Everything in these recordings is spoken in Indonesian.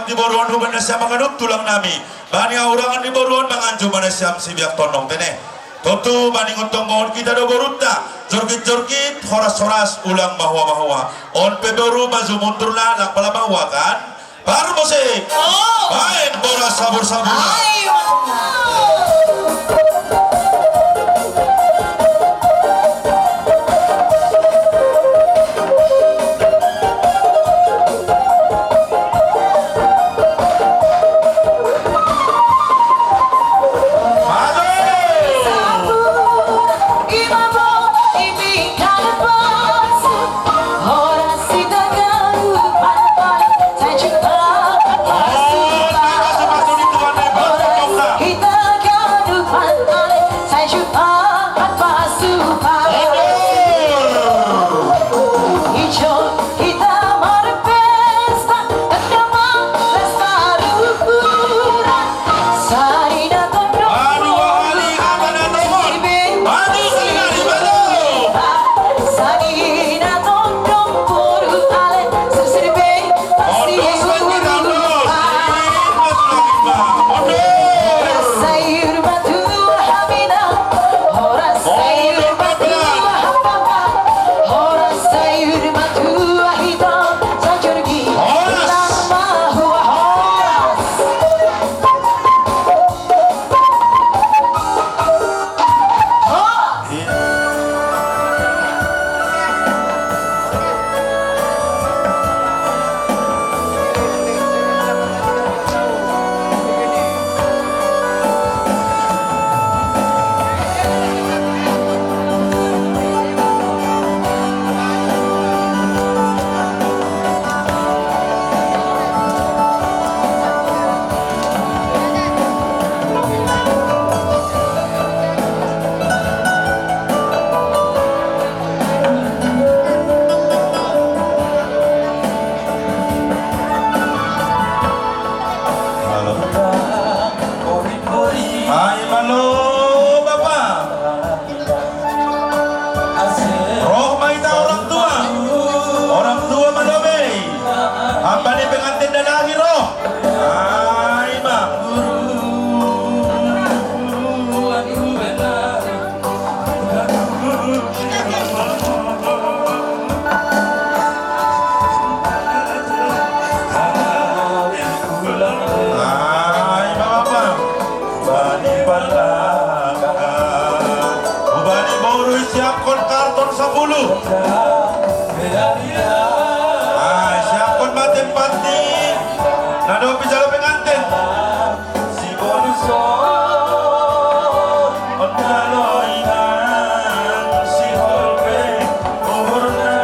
di boruan huban na siya manganup tulang nami. Bani aurangan di boruan manganju mana siya sibiak tonong tene. Tentu bani nguntong mohon kita do borutta. Jorkit horas ulang mahwa. On peboru maju mundur na lang pala mahwa kan. Baru musik. Main bola sabur-sabur. Siapkan mati nado pijalo pengantin si bonuso onalo inan si holbe umurna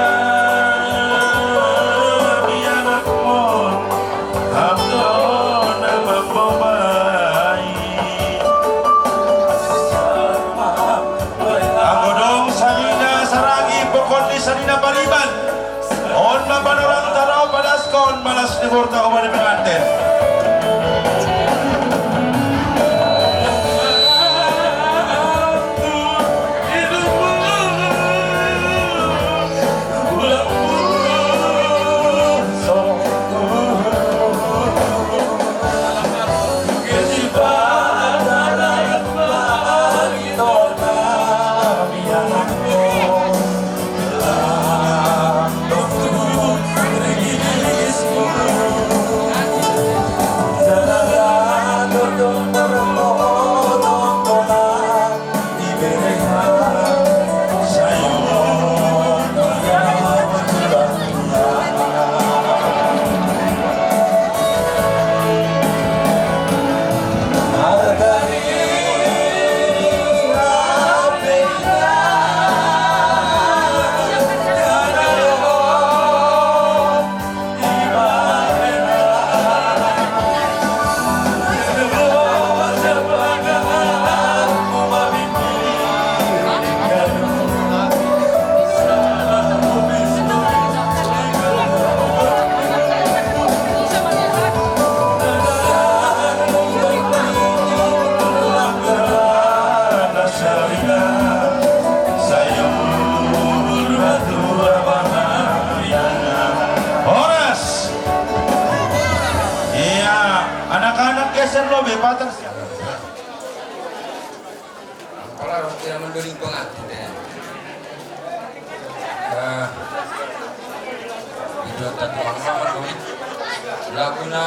bianak mon hamdo nama bobai agodong salina saragi pokon di salina baliban on maban orang tarau padaskon malas di burta umani pengantin. Anak-anak geser lo bebatan. Kalau harus tidak menduring pengantin ya. Idotan mama menduring. Laguna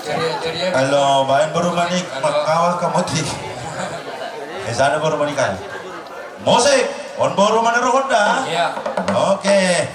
ceria-ceria. Halo, bayan baru manik, makawal kamoti. Sana baru manikan. Musik, on baru mana Honda? Iya. Oke.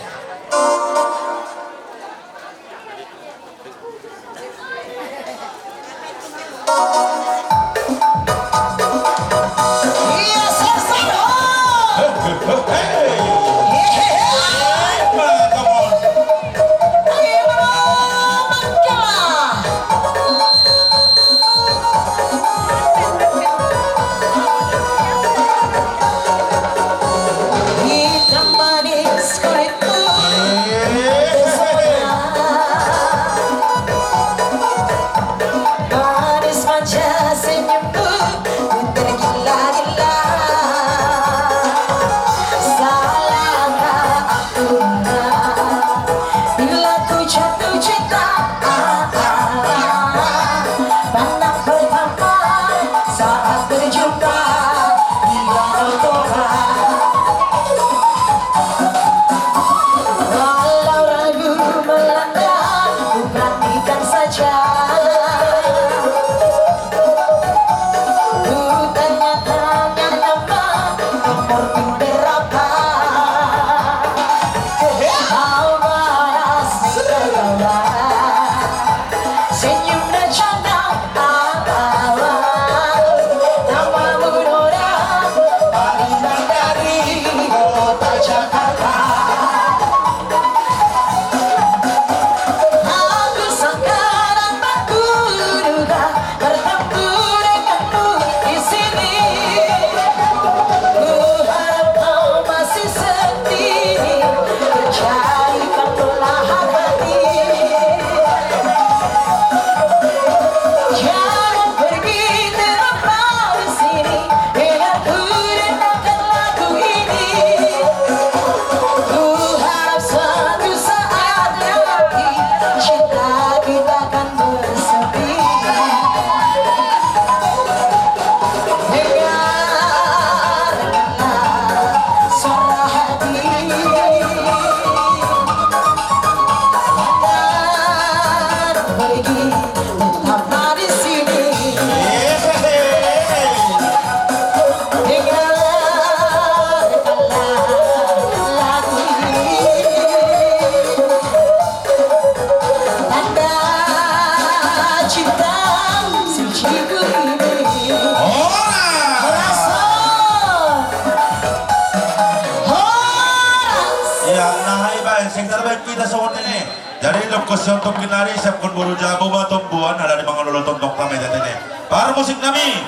Jadi lokasi untuk kinari siapkan buru jago batok buan ada di mga lolo tontok kami dati ni. Para musik nami.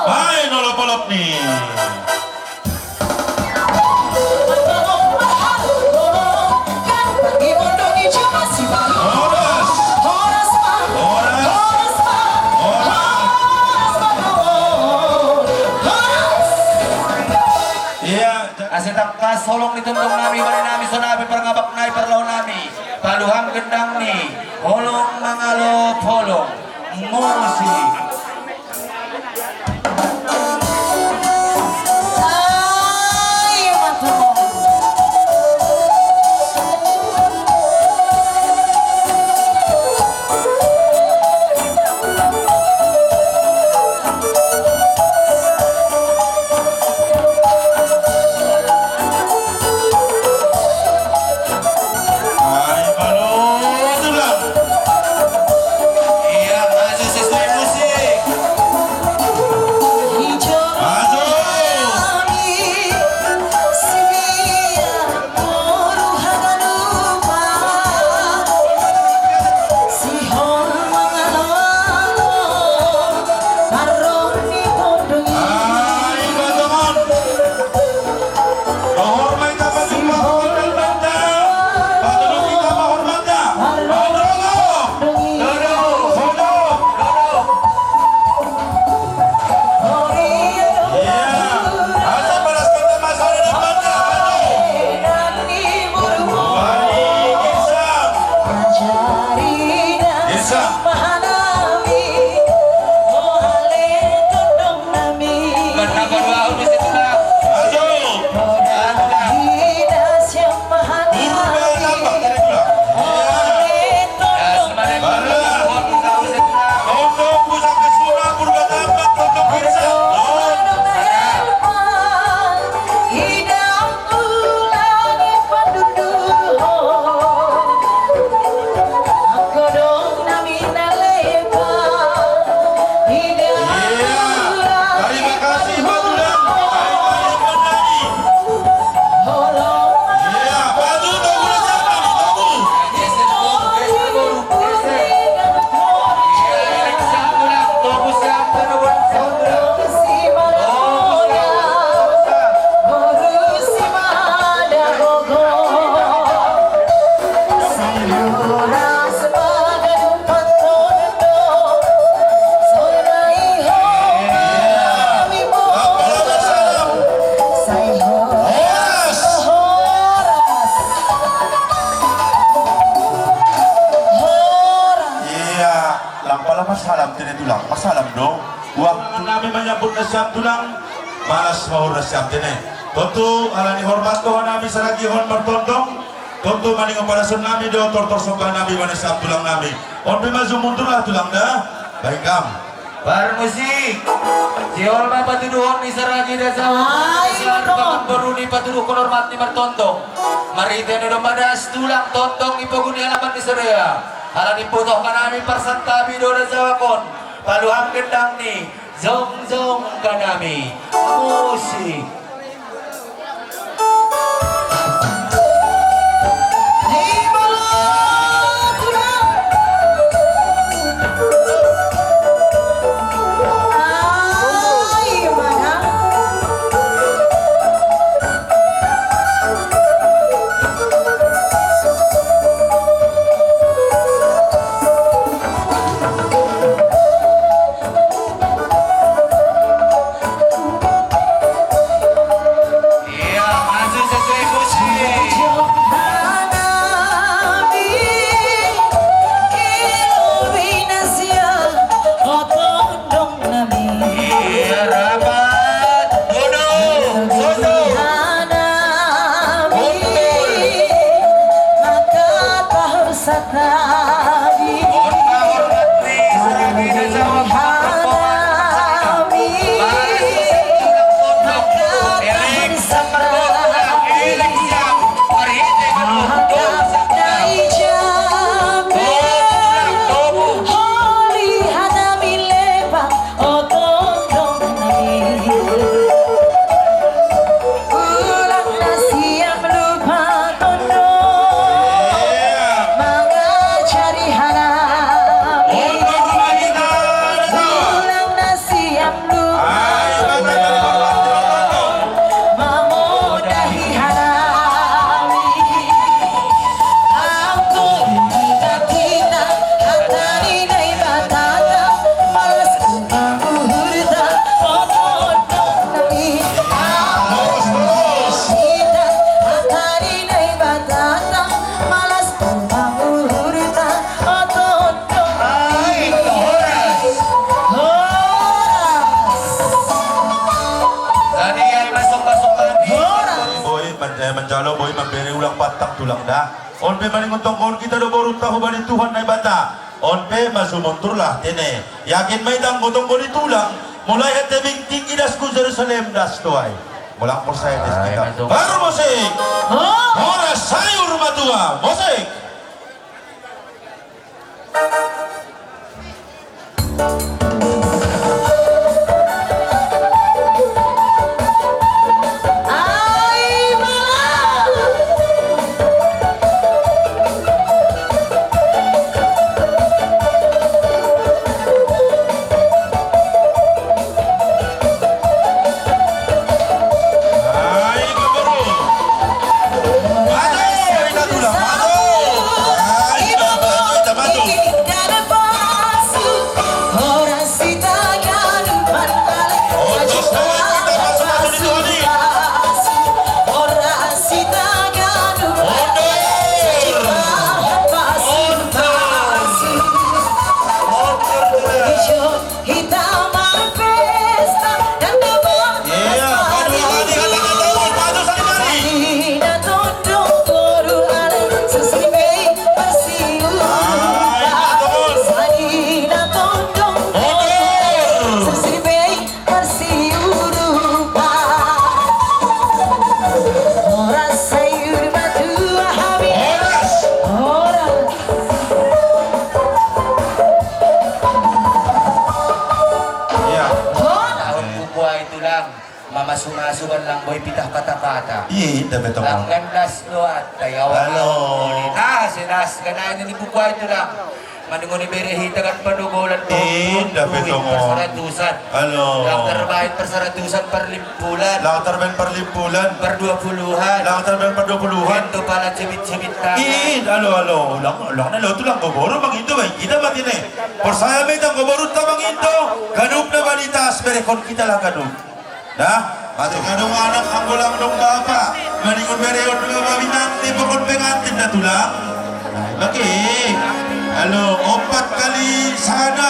Ay nolopolop ni. Asetap kas holong dituntong nami bali nami sonabi perngabak nai perlaw nami paluhang gendang ni holong mangalo holong musik. Ay, balon. Iya, masih sesuai musik. lang pala masalam tinetulang. Masalam no. Waktu namin menyambut na siyam tulang, malas mahur na siyam tine. Tentu alani hormat Tuhan namin sa lagihon bertondong. Tentu maning operasun namin do tortor sombang namin mana siyam tulang namin. On maju mundur lah tulang dah. Baik kam. Bar musik. Siol ma patuduhon ni saragi da sa. Siol pa beruni patuduh hormat ni bertondong. Marite no madas tulang tontong ipaguni alaman ni Surya. Alani putoh kanami persantabi do da sawakon. Paluhang gendang ni zong kanami. Musik. Menjalo boy memberi ulang patang tulang dah. On pe maning untong kon kita do baru tahu bani Tuhan nai bata. On pe masu muntur lah tene. Yakin mai dang gotong bani tulang. Mulai tebing tinggi das ku Jerusalem das tuai. Mulang persaya des kita. Baru musik. Ora sayur matua. Musik. Mamasukan lang boy pitah kata-kata. Iya, dah betul. Ang gandas doat tayo. Halo. Sinas ganayan ni bukuan itu lang. Manungo ni berehita kan padugolan po. Dah betul. Persaratusan. Halo. Lang terbaik persaratusan per limpulan. Lang terbaik per limpulan. Per 20-an. Lang terbaik per 20-an. Ito pala cimit-cimit tangan. Halo. Lang na lo tulang goboro manginto ba kita ba tine. Persaya may tang goboro ta manginto. Kanup na balita asperekon kita lang kanup. Dah. Ating anong anak ang gulang ng bapa. Maningon mereon ng mabinanti pagod pengantin na tulang. Laki. Halo, 4 kali sana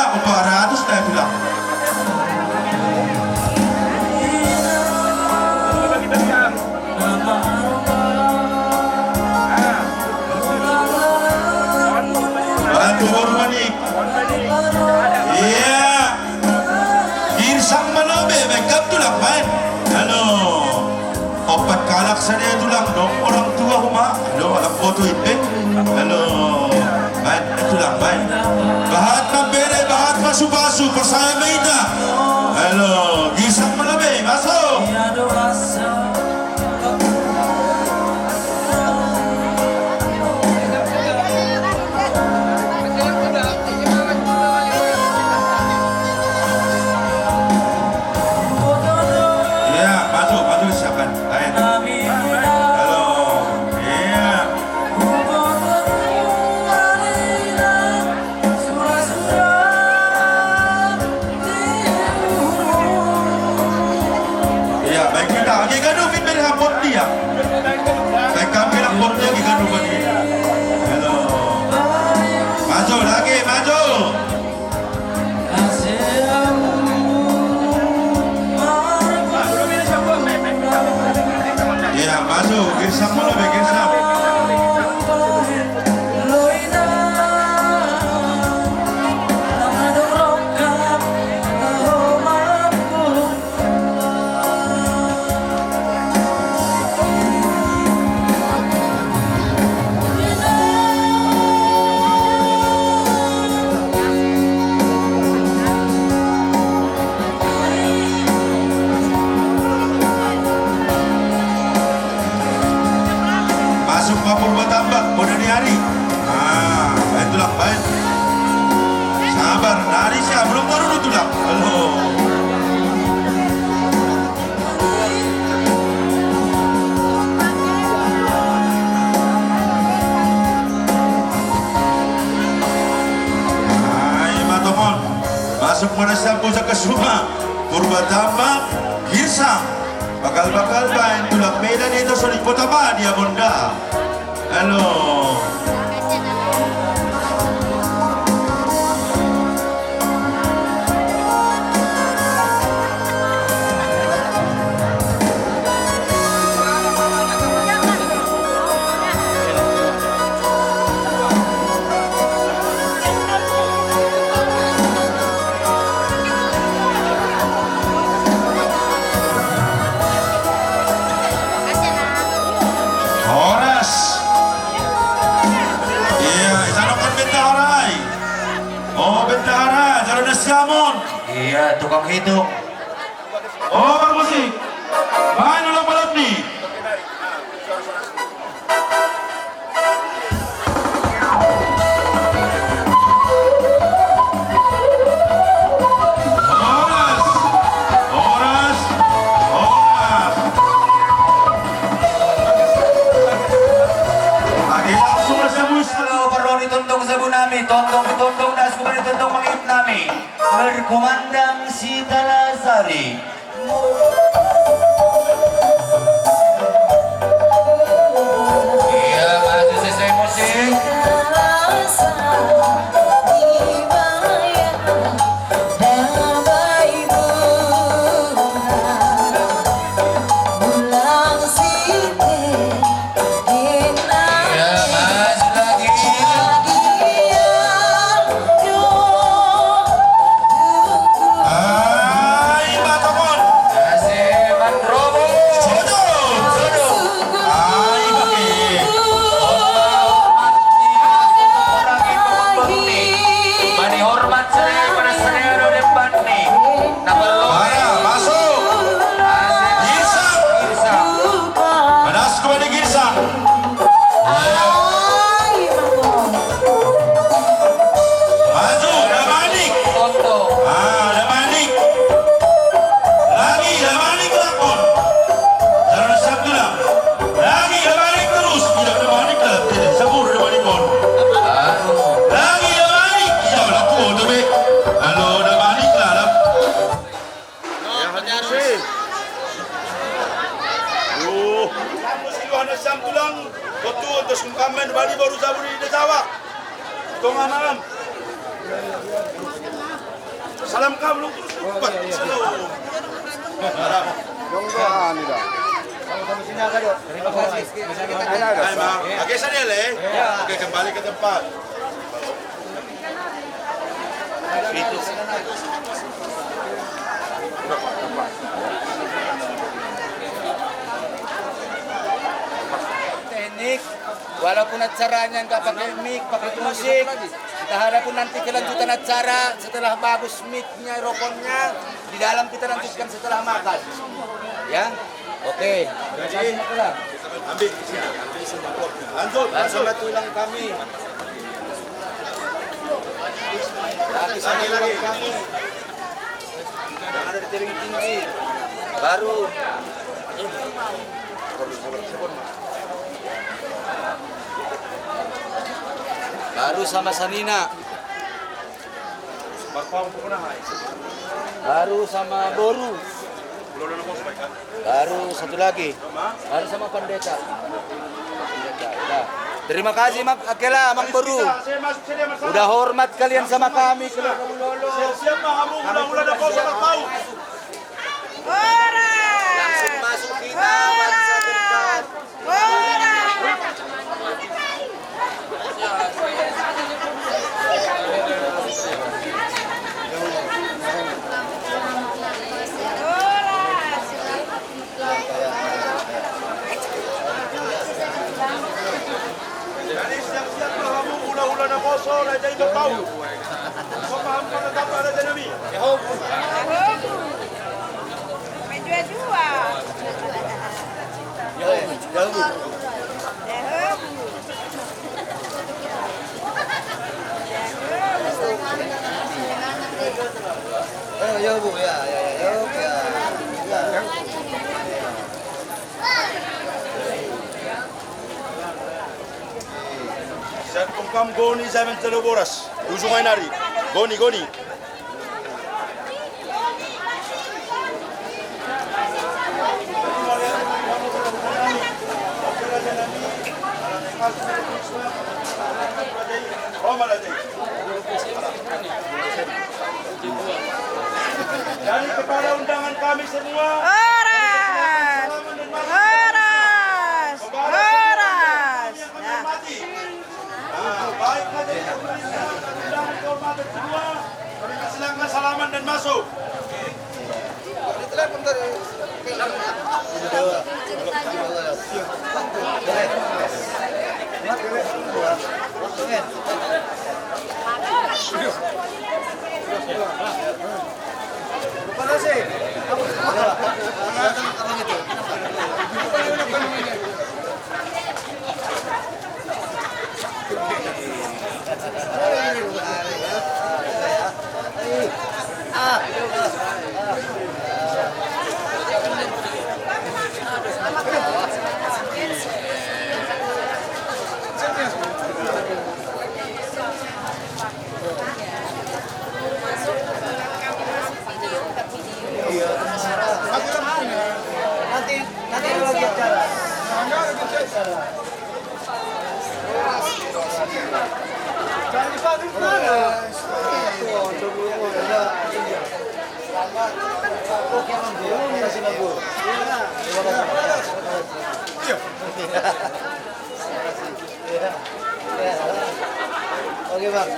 anak saya tulang dong, orang tua rumah. Halo, anak foto itu. Halo, baik, tulang baik. Bahat mabere, bahat pasu-pasu, persaya meida. Halo, gisang malabay, masuk. Ya, maju siapkan. Baik. Halo, iya. Iya, baik kita. Lagi gaduh fit dari hapot dia. Baik kami hapot dia lagi gaduh bagi. Halo. Maju lagi, maju. Iya, maju. Girsam mula be girsam. Masuk Papua Batambak, Bodani Hari. Ah, itulah baik. Sabar, nari siya, belum baru tulang. Halo. Ay, matomon. Masuk mana siya po sa kasuma. Purba Tambak, Girsang. Bakal-bakal ba yung tulang medan dito sa Likotama, dia bunda. Halo. Horas. Iya, sanokan bentaharay. Oh, bentahara, kalau nasiamon. Iya, tukang hitung. Oh, bermusik. Main ulang balap nih. Horas. Horas. Horas. Lagi langsung rasa musik. Kalau perlu dituntong sabu nami, tontong das kembali tuntong mangit nami. Berkumandang si Talasari. Iya, masih selesai musik. Iya, masih lagi. Ay, matomon. Masih mandrobo. Sodo. Ay, bakit? Mani hormat saya pada saya dan bani. Maya, masuk. Girsang. Manas ko ba ni Girsang? Maju, Lamanik. Ah, Lamanik. Lagi Lamanik lakon. Jangan sabtu lang. Lagi Lamanik terus. Tidak Lamanik lah. Tidak sabur Lamanik kon. Lagi Lamanik. Iya, laku tu be. Halo, Lamanik lah. Oh, musik sabtu lang. Betul, terus kamen bali baru sabur di Jawa. Tunggu malam. Salam kamu terus cepat. Salam. Hai, Ma. Oke, saya le. Oke, kembali ke tempat. Itu. Walaupun acaranya nggak pakai mic, pakai musik, kita harapkan nanti kelanjutan acara setelah bagus mic-nya, rokonnya, di dalam kita lanjutkan setelah makan. Ya, oke. Terima kasih Makulang. Ambil di sini. Lanjut. Langsung tulang kami. Lagi kami. Jangan ada di tinggi. Baru. Baru sama Sanina. Baru sama Boru. Baru satu lagi. Baru sama Pendeta. Udah. Terima kasih Mak Akela, Mang Boru. Udah hormat kalian sama kami. Siap-siap kamu ulang-ulang na po sa Macau. Langsung masuk kita. Bangsa depan. Jadi siap-siap kamu ulang-ulang na po sa Raja Macau. Paham ka na dapat ada nami. Ya Bu, ya. Siap kung goni sa amin sa Loboras. Usungay nari. Goni. Jadi kepada undangan kami semua. Baik hadirin pemirsa dan undangan kehormatan semua, kami persilakan salaman dan masuk. Nanti lagi acara. Jangan dipanggil mana? Oke Bang.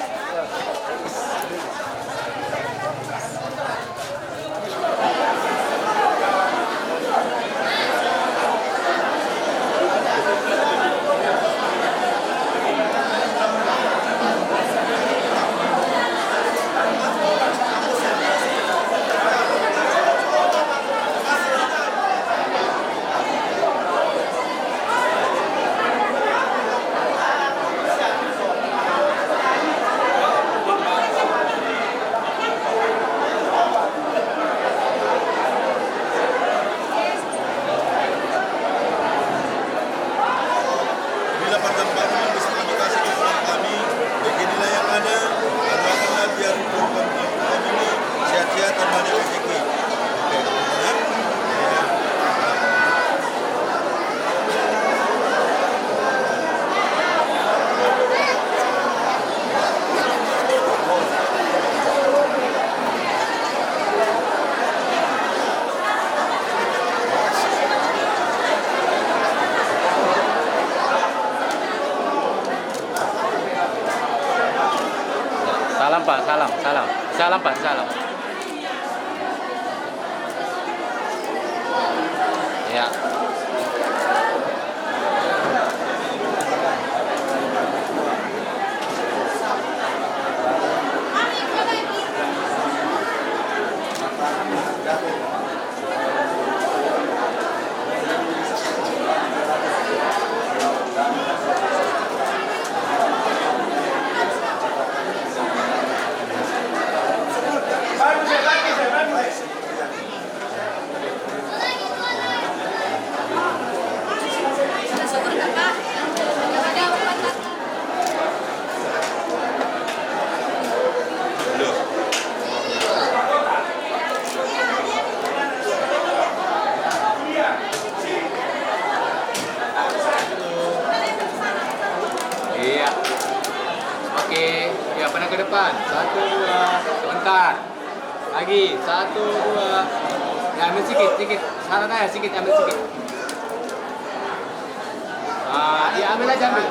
Bila perkembangan yang bisa kami kasih kepada kami, beginilah yang ada, doakanlah biar program kami ini sehat-sehat dan banyak rezeki. Ya. Salam Pak, salam Pak, salam. Ya. syarat. Lagi, 1, 2. Ya, ambil sedikit. Syarat aja, sedikit, ambil sedikit. Ya ambil aja, ambil.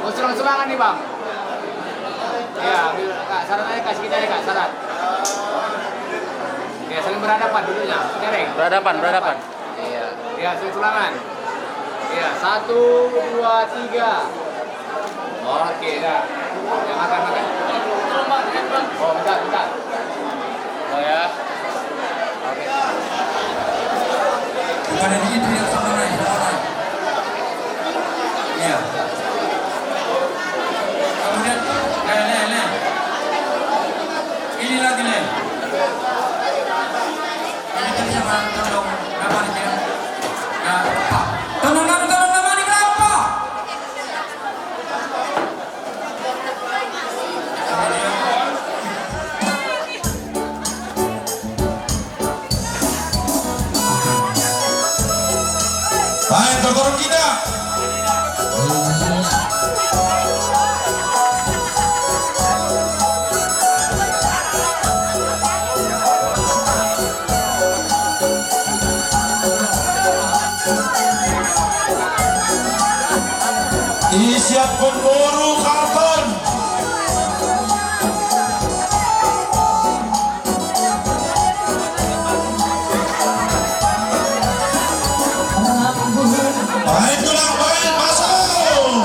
Mau sulang-sulangan nih, Bang. Ya, ambil, Kak, syarat aja, Kak, sedikit aja, Kak, syarat. Ya, saling berhadapan dulunya, dereng. Berhadapan. Iya, ya, sulang-sulangan. Iya, 1, 2, 3. Oke, dah. Ya, makan. Oh, bentar. Oh ya. Oke. Pada diri yang sama naik. Iya. Kemudian, le. Ini lagi le. Ini kan sama tolong nama ni kira. Nah, tolong nama ni kenapa? Baik, Togor kita. Disiapkan boru karton. Baik, tulang baik, masuk.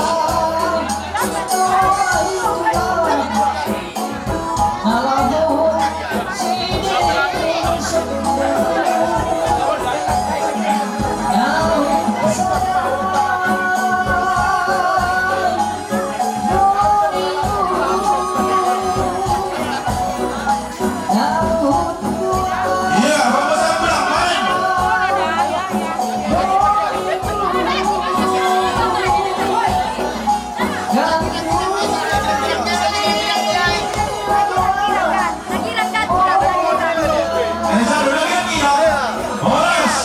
Iya, Bapak saya bilang main. Bisa dulu lagi ya. Bolas.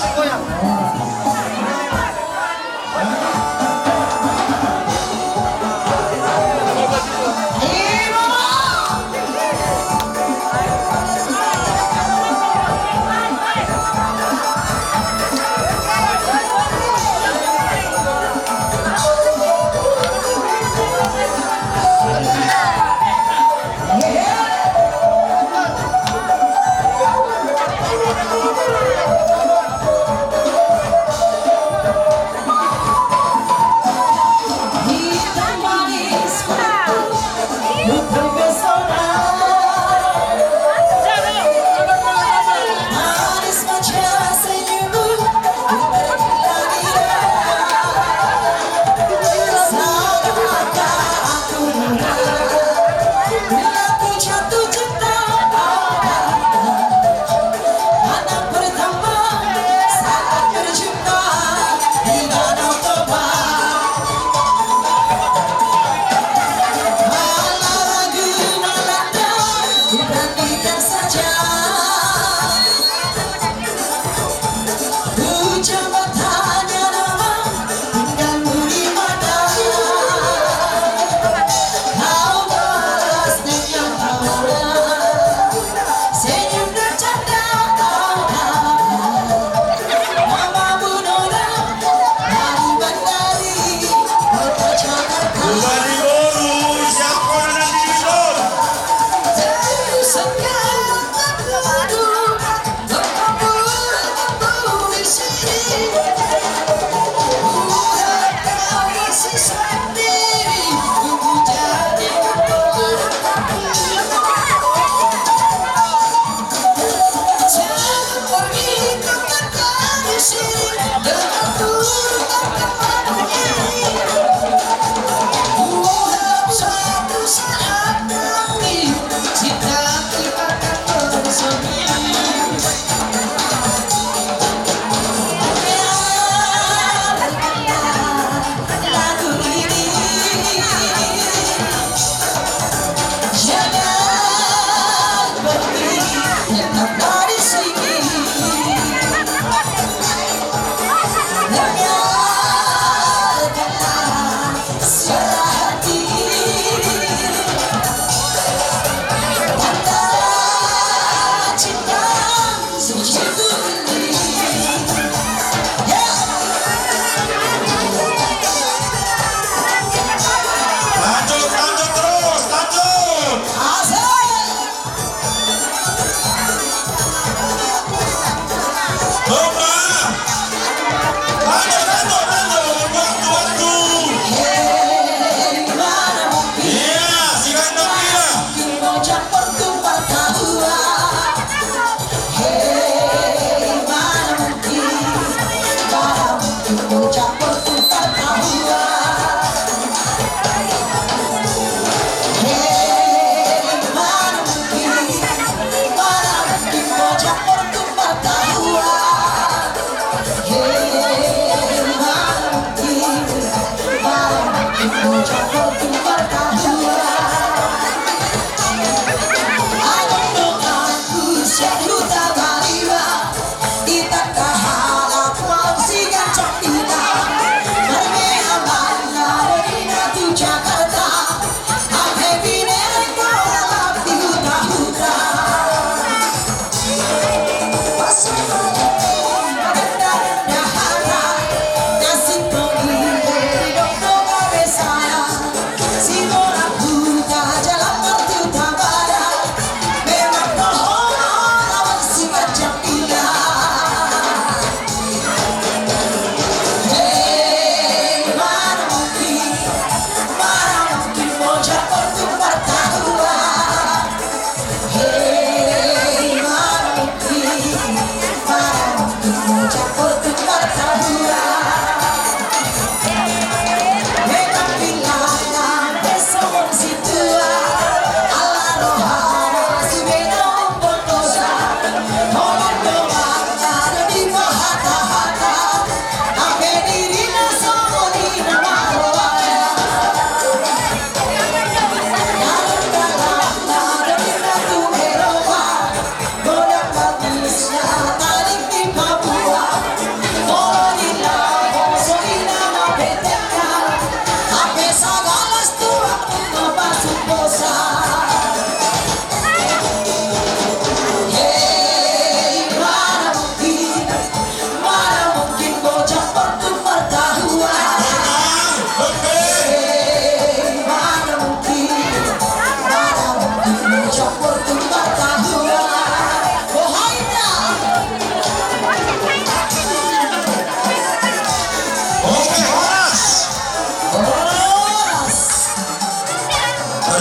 Kembali boru, siapkan nanti di bocah pertumpah tawa. Hei, mana mungkin bocah pertumpah tawa. Hei, mana mungkin bocah pertumpah tawa. Hei, mana mungkin bocah pertumpah tawa.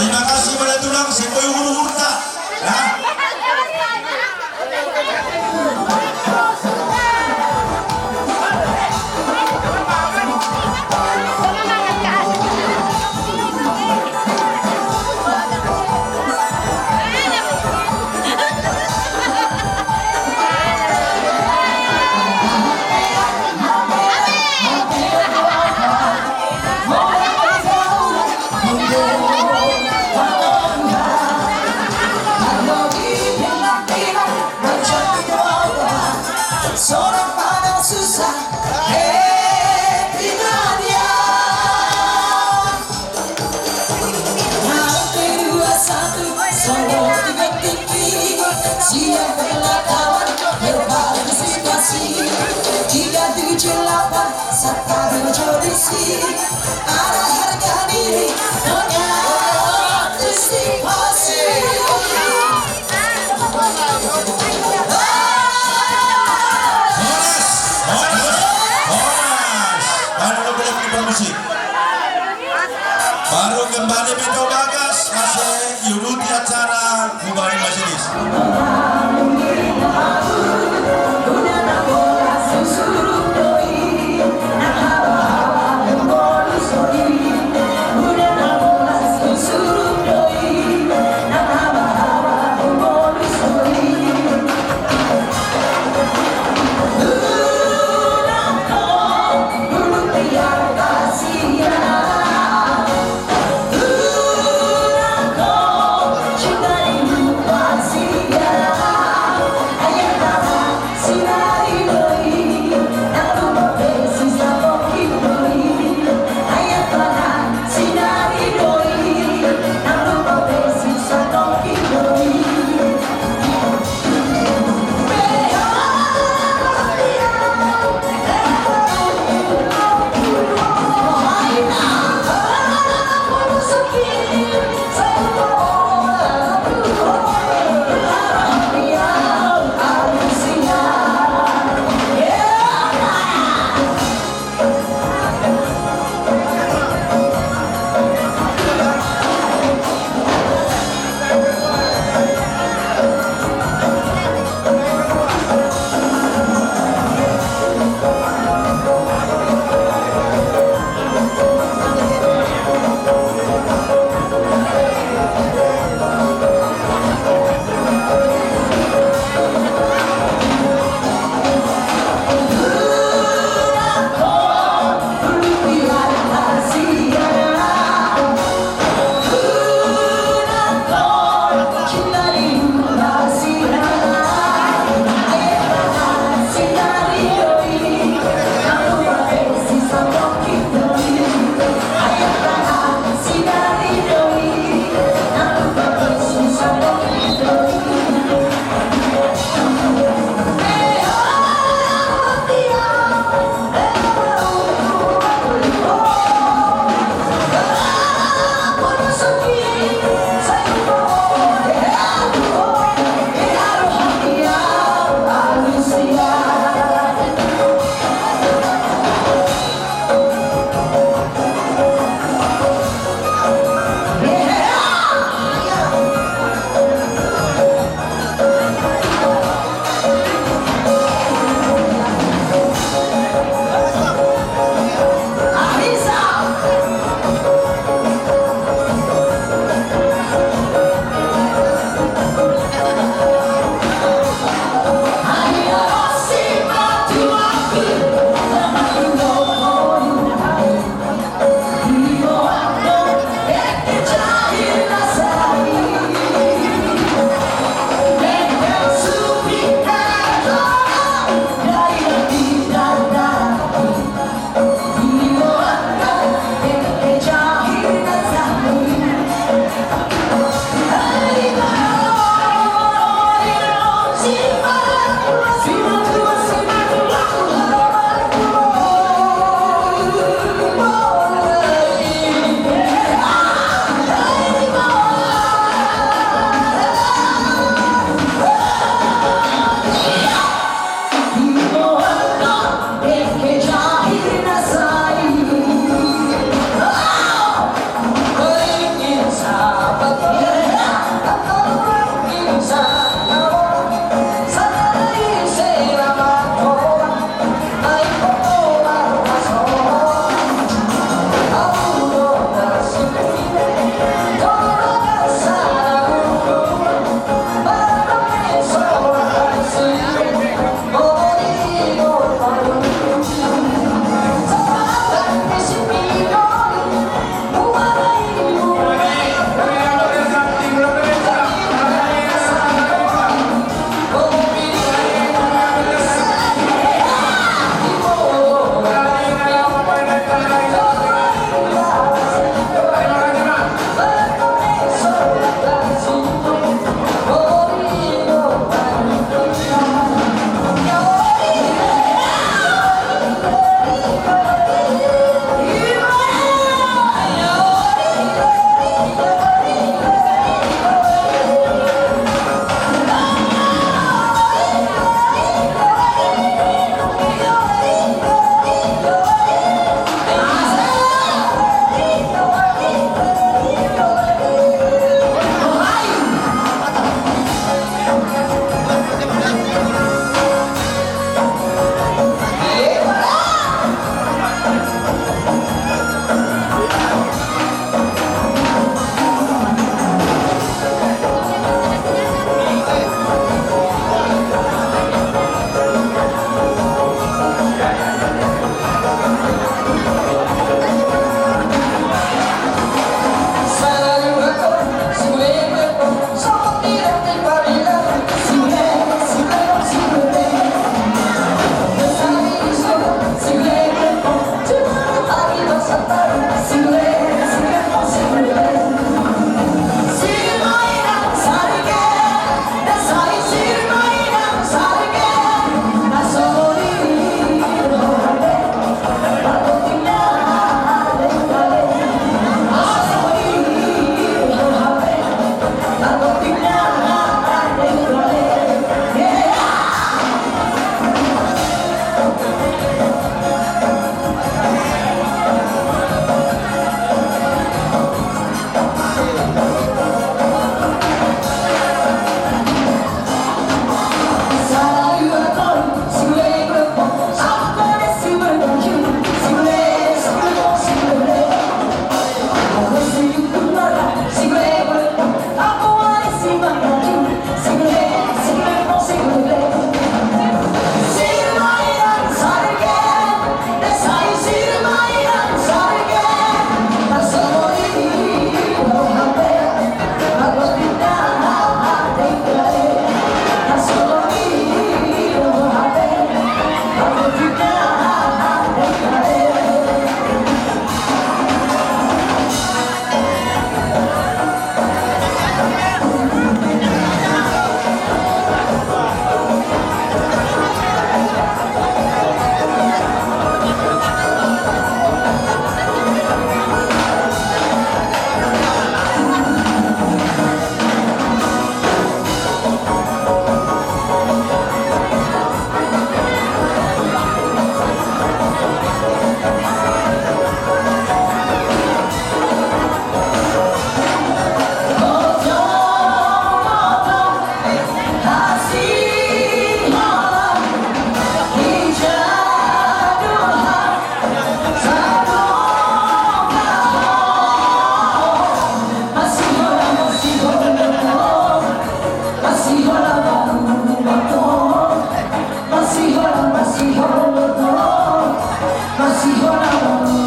Terima kasih pada tulang sepoy huru-hurta. Ya. Seorang pandang susah, hei Nadia. Nah, 2-1, Solo 3 tinggi, siap berlawan, berbagi situasi. 3-7-8, serta berjudisi, ada harga diri, antisipasi. Baru kembali Beto Bagas masih yuruti acara Kubari Majelis. Cinta Masih hola bato, masih hola bato, masih hola bato.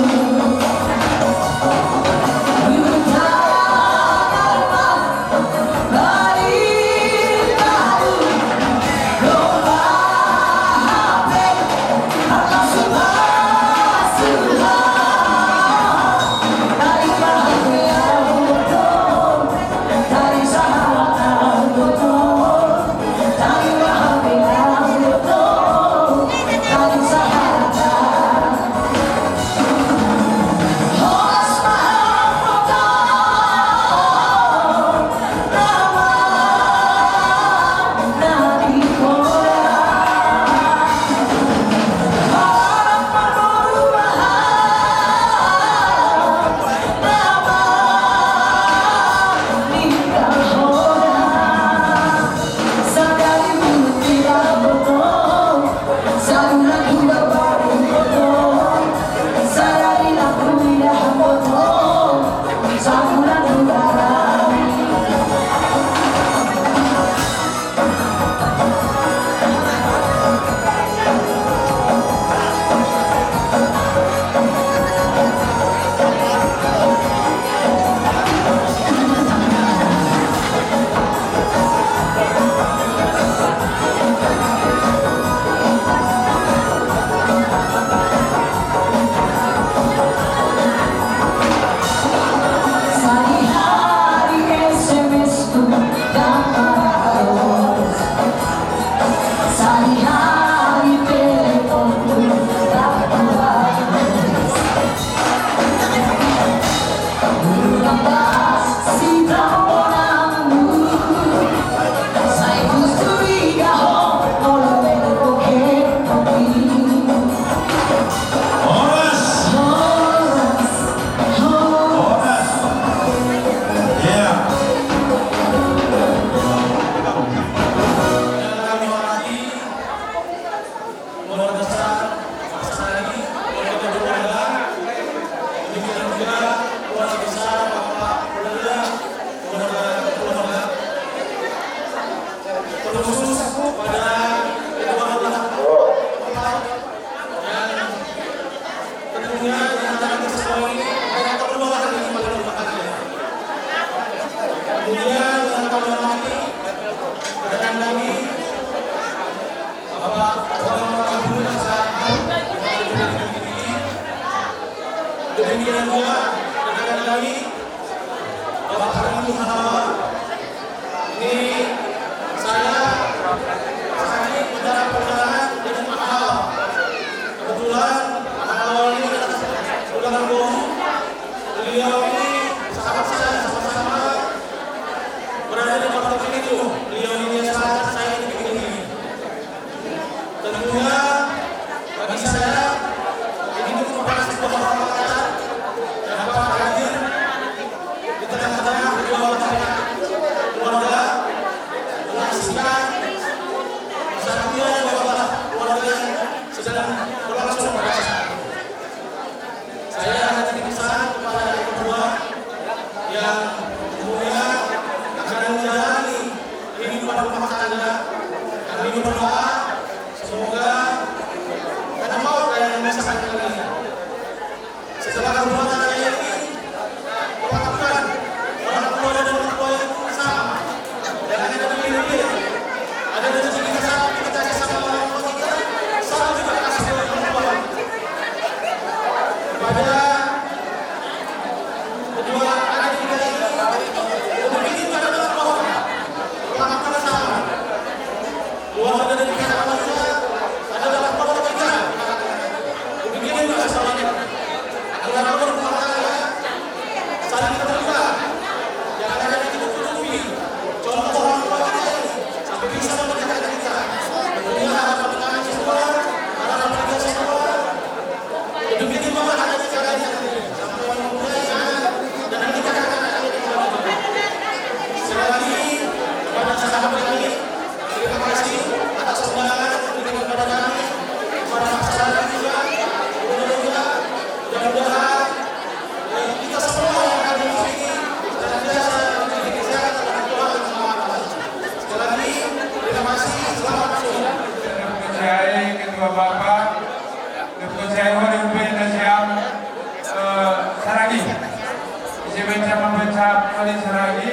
Demikian juga rekan kami Bapak Kami Muhammad. Ini saya mendapat undangan dengan Pak Hal. Kebetulan Pak Hal ini ulang tahun. Beliau ini sahabat saya, sama-sama berada di kota itu. Beliau ini sahabat saya di ini. Tentunya bagi saya ini merupakan sebuah kehormatan dan dapat hadir di tengah-tengah keluarga menyaksikan kesatuan keluarga yang sedang berlangsung pada saat ini. Saya hanya pesan kepada yang kedua yang tentunya akan menjalani kehidupan rumah tangga. Kami berdoa semoga karena mau yang memisahkan kalian. Setelah perbuatan kalian ini melakukan orang tua dan orang tua yang sama. Dan ada pemimpin, ada rezeki kita sama, kita kasih sama orang tua kita, sama juga kasih kepada orang tua. Kepada kedua adik kita ini, begini pada dengan bahwa melakukan sama. Keluarga dari kita manusia adalah keluarga kita. Demikian juga sebaliknya. Agar berumah tangga saling terbuka, jangan ada yang ditutupi. Contoh orang tua kita ini sampai bisa memecahkan kasih. Selamat sore. Ketua Ketua Bapak, Ketua Saya Waduh Nasiam Saragi, saya baca membaca kali Saragi.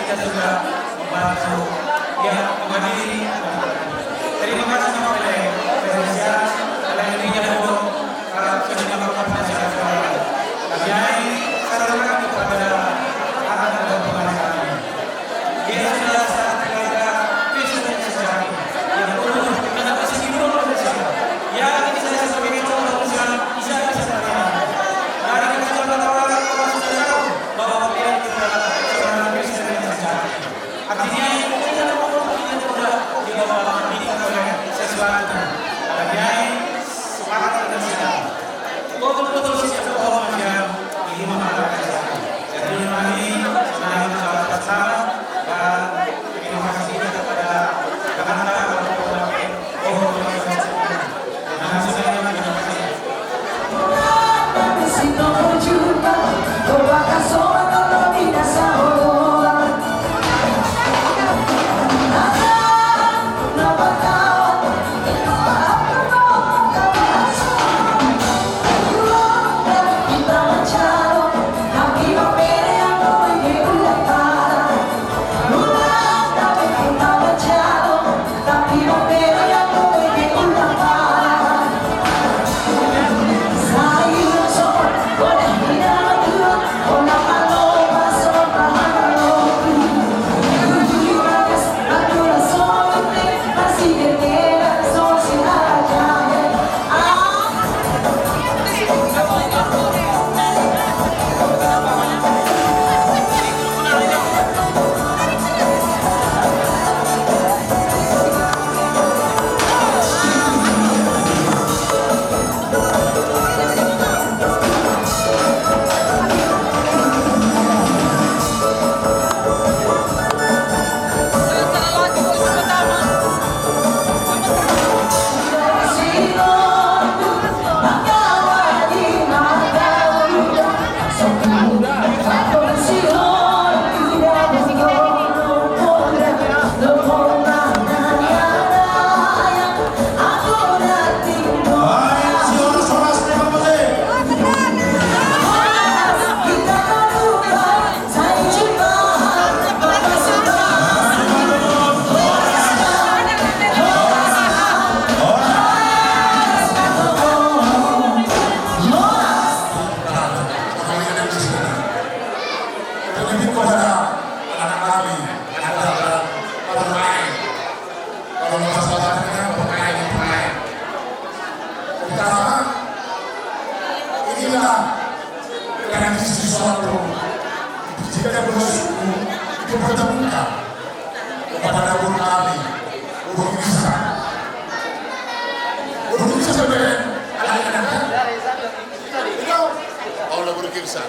kita juga membantu yang menghadiri. Terima kasih kepada Indonesia dan Indonesia untuk sudah melakukan penasihat saya. Kami sarankan kepada anak-anak dan teman kami. Dia adalah saat keluarga Kristen sejarah yang perlu kita masih hidup bersama. Yang ini saya sebagai contoh bersama bisa sekalian. Mari kita berdoa saudara bahwa dia adalah seorang Kristen sejarah. Artinya kita di bawah sesuatu. Bagai semangat dan siap. Betul-betul siap bohong yang ini mengatakan. Jadi kami senang bersama dan terima kasih kepada rekan-rekan bohong yang terima kasih. Si no berjumpa, kau akan soal kalau tidak sahur. Jika bersyukur itu berterima kepada guru kami, guru bisa. Guru bisa sebenarnya anak-anaknya. Itu Allah guru bisa.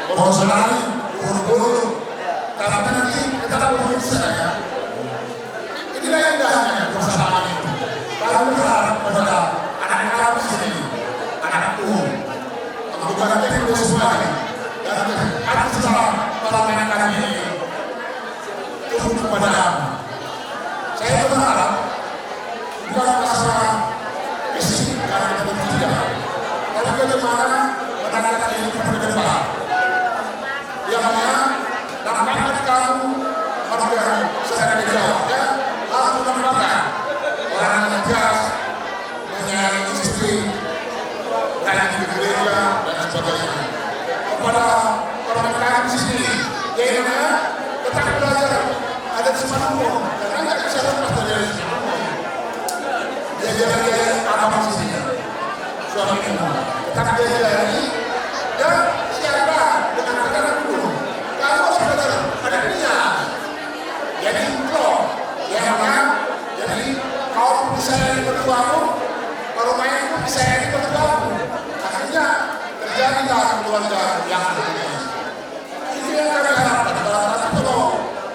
Guru selalu guru karena nanti kita guru bisa ya. Inilah yang indahnya kebersamaan itu. Kami berharap kepada anak-anak kami sendiri, anak-anakku, bukan nanti kita semua. Aku setelah melakukan ini turun kepada kamu. Saya berharap bukan masalah fisik karena kita bertiga, tapi bagaimana menanamkan ini kepada depan. Yang mana dampaknya kamu harus secara dijawab ya, harus menempatkan orang yang tegas, menyayangi istri, melayani di gereja dan sebagainya. Kepada orang kami sendiri, yaitu tetap belajar ada di Semarang, karena nggak bisa lepas dari Semarang. Dia apa sih? Suaminya tetap belajar dan siapa dengan negara dulu. Kalau saudara ada niat, jadi pro, ya kan? Jadi kau bisa yang bertuamu, kalau main pun bisa yang bertuamu. Akhirnya terjadilah keluarga yang harmonis. Ini yang kami harapkan pada itu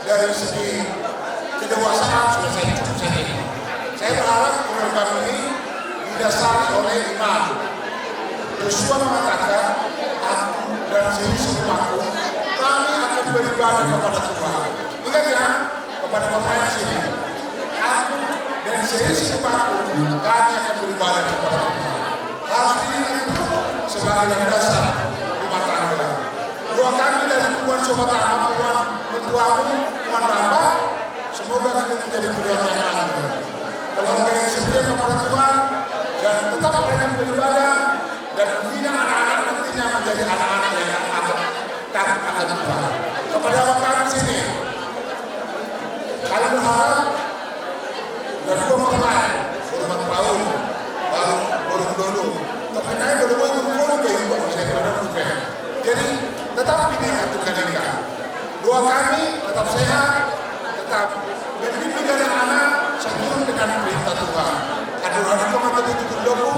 dari segi kedewasaan sudah saya cukup ini. Saya berharap keluarga ini didasari oleh iman. Yosua mengatakan, aku dan seluruh kami akan beribadah kepada Tuhan. Ingat ya, kepada pemain sini. Aku dan seluruh kami akan beribadah kepada Tuhan. Harus diingat itu sebagai dasar rumah tangga. Dua kami dari hubungan sobat anak, hubungan mentuamu, beribadah dan membina anak-anak nantinya menjadi anak-anak yang akan taat akan Tuhan. Kepada bapak di sini, kalian berharap dan dua mempelai, berumah Paul, baru dulu, tapi naik dulu berumur ke ibu, saya kepada bukan. Jadi tetap ini aturan nikah. Dua kami tetap sehat, tetap mendidik anak-anak seturut dengan perintah Tuhan. Ada orang yang mengatakan itu dulu,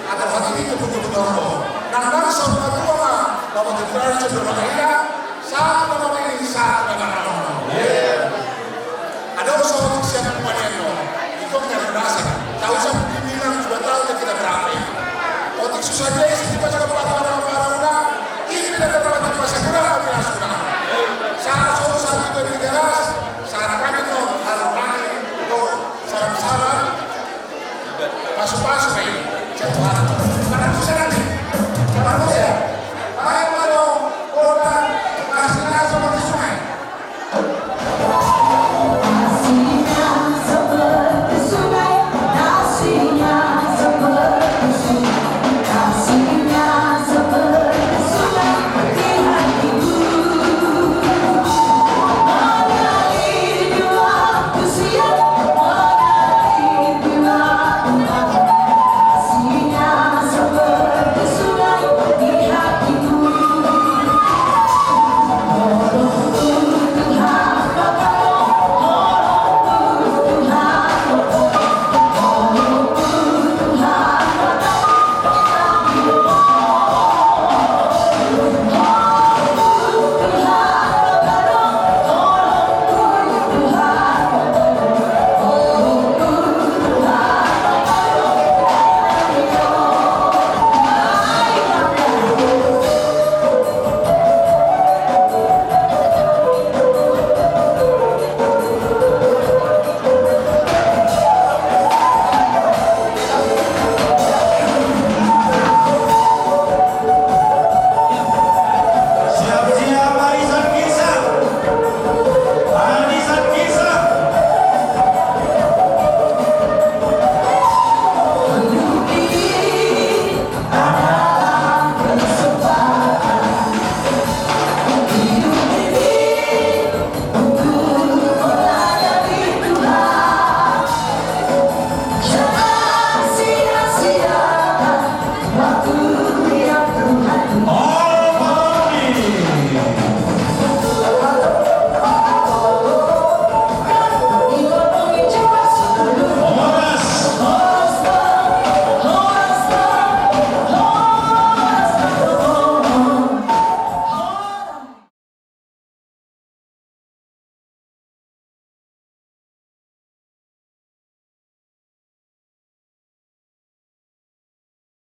atau hati itu betul-betul. Nah, langsung Tuhan bahwa kita saudara